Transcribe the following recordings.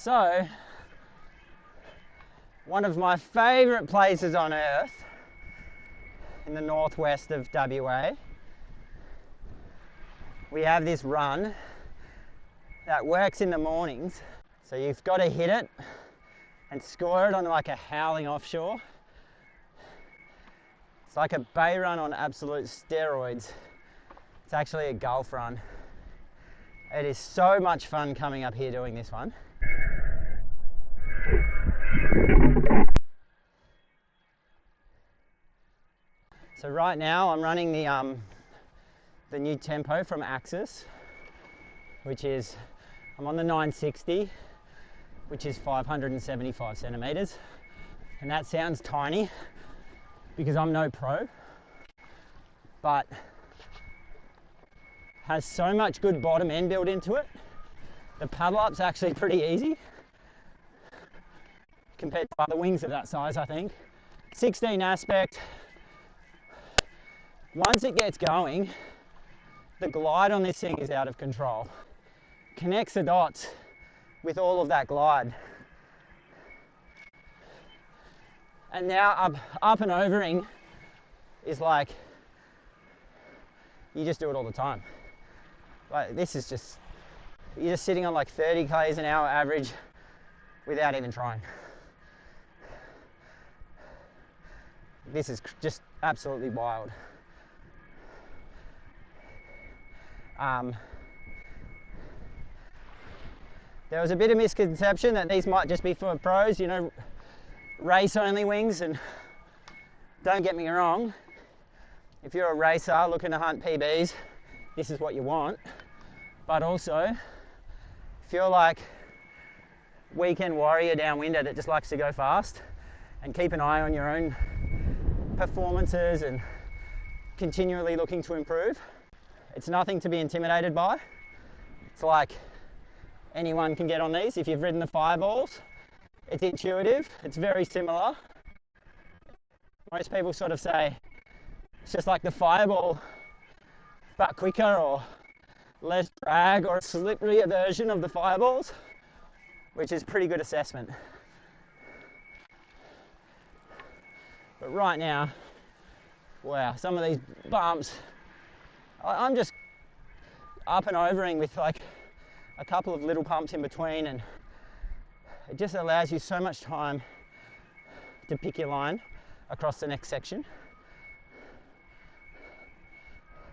So, one of my favourite places on earth in the northwest of WA, we have this run that works in the mornings. So you've got to hit it and score it on like a howling offshore. It's like a bay run on absolute steroids. It's actually a Gulf run. It is so much fun coming up here doing this one. So right now I'm running the new tempo from Axis, which is, I'm on the 960, which is 575 centimeters. And that sounds tiny because I'm no pro, but has so much good bottom end built into it. The paddle up's actually pretty easy compared to other wings of that size, I think. 16 aspect. Once it gets going, the glide on this thing is out of control. Connects the dots with all of that glide. And now up and overing is like, you just do it all the time. Like this is just, you're just sitting on like 30 k's an hour average without even trying. This is just absolutely wild. There was a bit of misconception that these might just be for pros, you know, race only wings, and don't get me wrong, if you're a racer looking to hunt PBs, this is what you want. But also, if you're like weekend warrior downwinder that just likes to go fast and keep an eye on your own performances and continually looking to improve, it's nothing to be intimidated by. It's like anyone can get on these. If you've ridden the Fireballs, it's intuitive, it's very similar. Most people sort of say it's just like the Fireball but quicker or less drag, or a slipperier version of the Fireballs, which is pretty good assessment. But right now, wow, some of these bumps, I'm just up and overing with like a couple of little pumps in between, and it just allows you so much time to pick your line across the next section.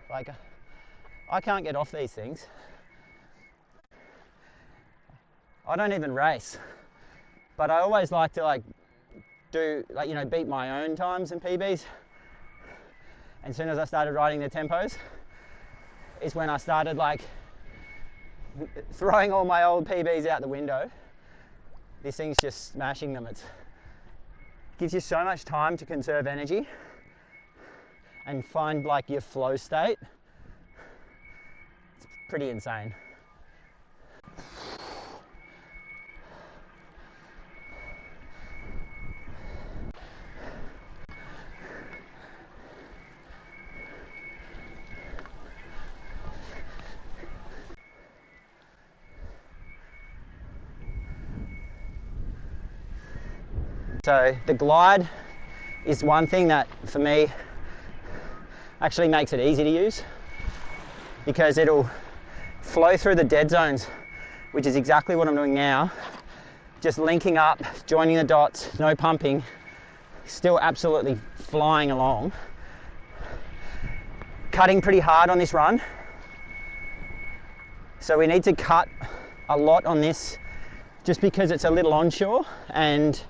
Like, I can't get off these things. I don't even race, but I always like to like do, like, you know, beat my own times and PBs. And as soon as I started riding the tempos is when I started like throwing all my old PBs out the window. This thing's just smashing them. It gives you so much time to conserve energy and find like your flow state. It's pretty insane. So the glide is one thing that for me actually makes it easy to use, because it'll flow through the dead zones, which is exactly what I'm doing now. Just linking up, joining the dots, no pumping, still absolutely flying along. Cutting pretty hard on this run. So we need to cut a lot on this just because it's a little onshore and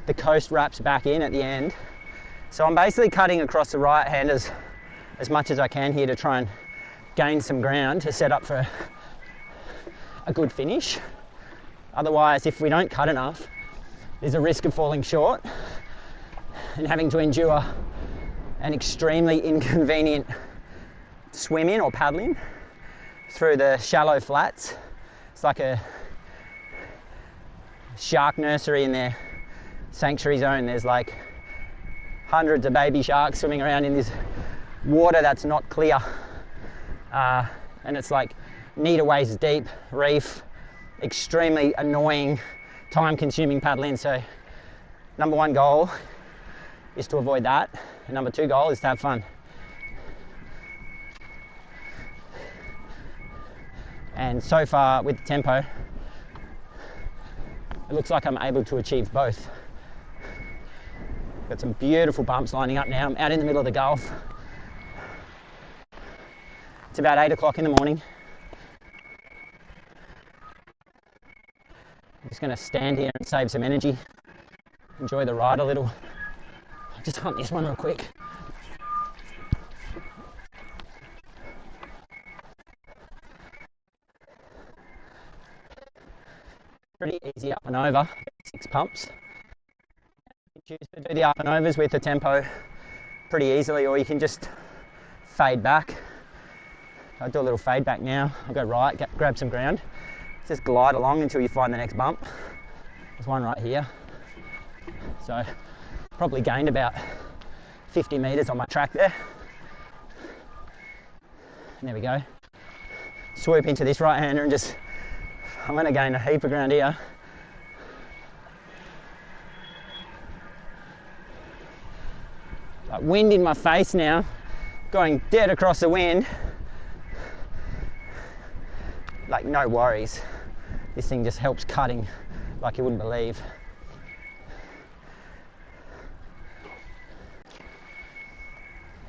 the coast wraps back in at the end. So I'm basically cutting across the right hand as much as I can here to try and gain some ground to set up for a good finish. Otherwise, if we don't cut enough, there's a risk of falling short and having to endure an extremely inconvenient swim in or paddling through the shallow flats. It's like a shark nursery in their sanctuary zone. There's like hundreds of baby sharks swimming around in this water that's not clear, and it's like meter waist deep reef, extremely annoying time consuming paddling. So number one goal is to avoid that, and number two goal is to have fun. And so far with the tempo, it looks like I'm able to achieve both. Got some beautiful bumps lining up now. I'm out in the middle of the Gulf. It's about 8 o'clock in the morning. I'm just going to stand here and save some energy, enjoy the ride a little. I'll just hunt this one real quick. Pretty easy up and over, 6 pumps. You choose to do the up and overs with the tempo pretty easily, or you can just fade back. I'll do a little fade back now. I'll go right, grab some ground. Just glide along until you find the next bump. There's one right here. So probably gained about 50 metres on my track there. And there we go. Swoop into this right hander and just, I'm going to gain a heap of ground here. Like wind in my face now, going dead across the wind. Like no worries. This thing just helps cutting like you wouldn't believe.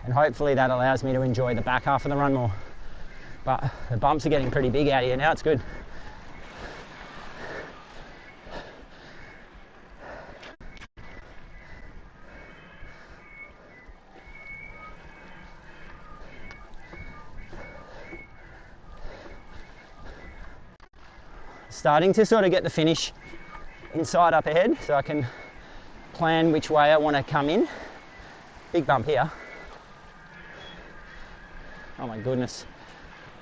And hopefully that allows me to enjoy the back half of the run more. But the bumps are getting pretty big out here now, it's good. Starting to sort of get the finish inside up ahead, so I can plan which way I want to come in. Big bump here. Oh my goodness.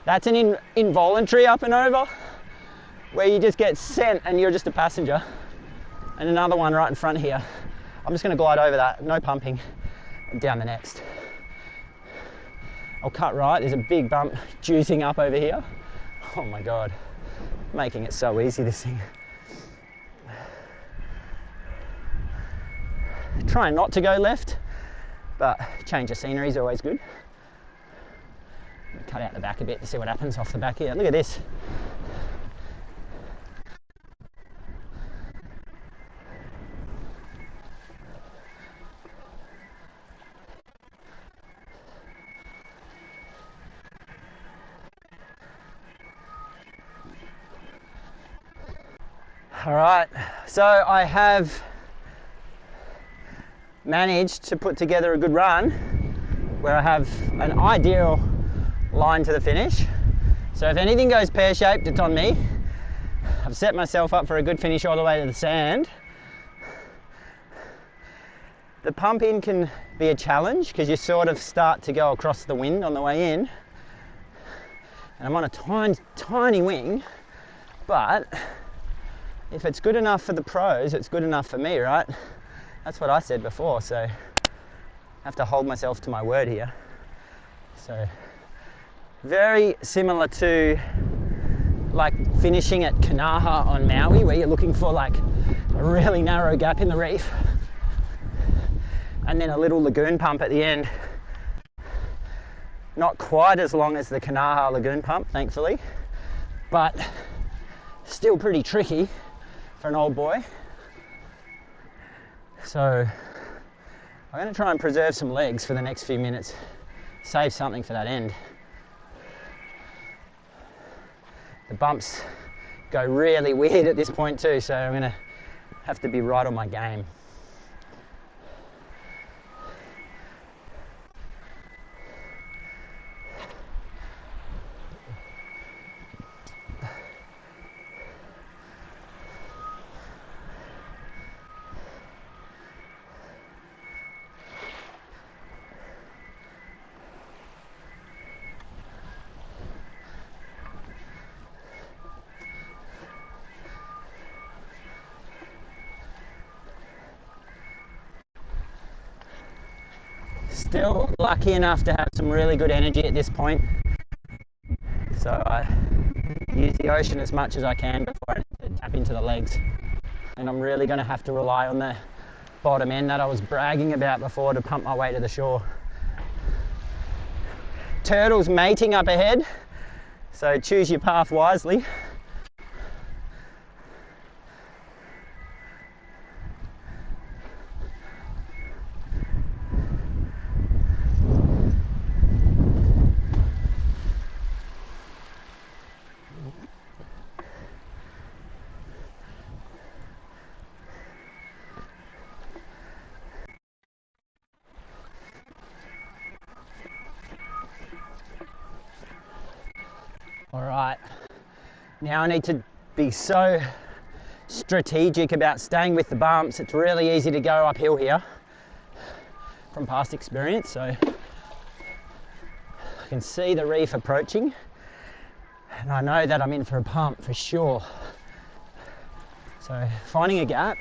That's an involuntary up and over where you just get sent and you're just a passenger. And another one right in front here. I'm just going to glide over that, no pumping, and down the next. I'll cut right, there's a big bump juicing up over here. Oh my God. Making it so easy, this thing. Trying not to go left, but change of scenery is always good. Cut out the back a bit to see what happens off the back here. Look at this. All right, so I have managed to put together a good run where I have an ideal line to the finish. So if anything goes pear-shaped, it's on me. I've set myself up for a good finish all the way to the sand. The pump in can be a challenge because you sort of start to go across the wind on the way in. And I'm on a tiny wing, but if it's good enough for the pros, it's good enough for me, right? That's what I said before, so I have to hold myself to my word here. So very similar to like finishing at Kanaha on Maui, where you're looking for like a really narrow gap in the reef and then a little lagoon pump at the end. Not quite as long as the Kanaha lagoon pump, thankfully, but still pretty tricky for an old boy. So I'm going to try and preserve some legs for the next few minutes, save something for that end. The bumps go really weird at this point too, so I'm going to have to be right on my game. Still lucky enough to have some really good energy at this point, so I use the ocean as much as I can before I tap into the legs. and I'm really going to have to rely on the bottom end that I was bragging about before to pump my way to the shore. Turtles mating up ahead, so choose your path wisely. All right, now I need to be so strategic about staying with the bumps. It's really easy to go uphill here from past experience, so I can see the reef approaching and I know that I'm in for a pump for sure. So finding a gap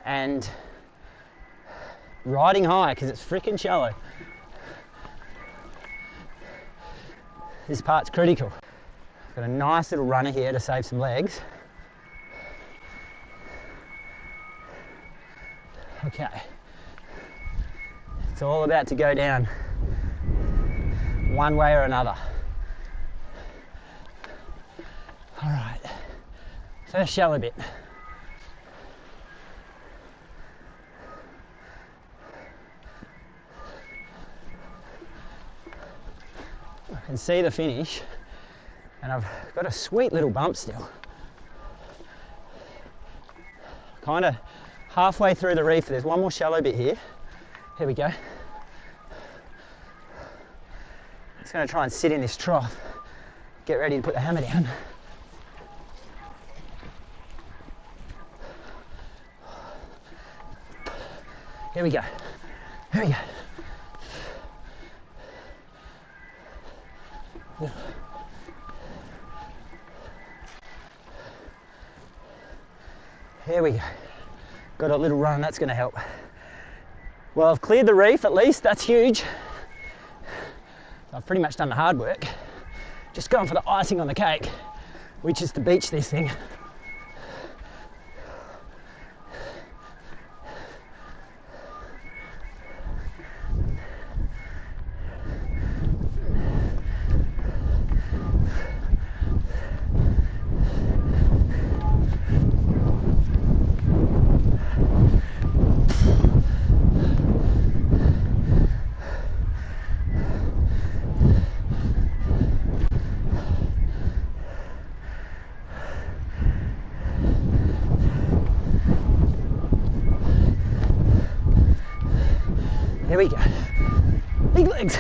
and riding high because it's freaking shallow. This part's critical. I've got a nice little runner here to save some legs. Okay, it's all about to go down one way or another. All right, first shallow bit. I can see the finish and I've got a sweet little bump still. Kind of halfway through the reef, there's one more shallow bit here. Here we go. Just going to try and sit in this trough, get ready to put the hammer down. Here we go. Here we go. Here we go. Got a little run, that's going to help. Well, I've cleared the reef at least, that's huge. I've pretty much done the hard work. Just going for the icing on the cake, which is to beach this thing. Here we go. Big legs.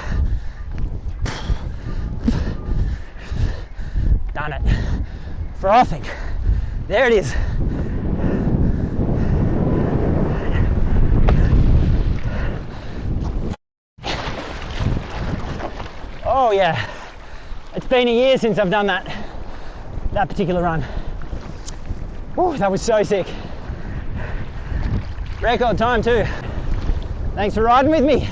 Done it. Frothing. There it is. Oh yeah. It's been a year since I've done that particular run. Oh, that was so sick. Record time too. Thanks for riding with me.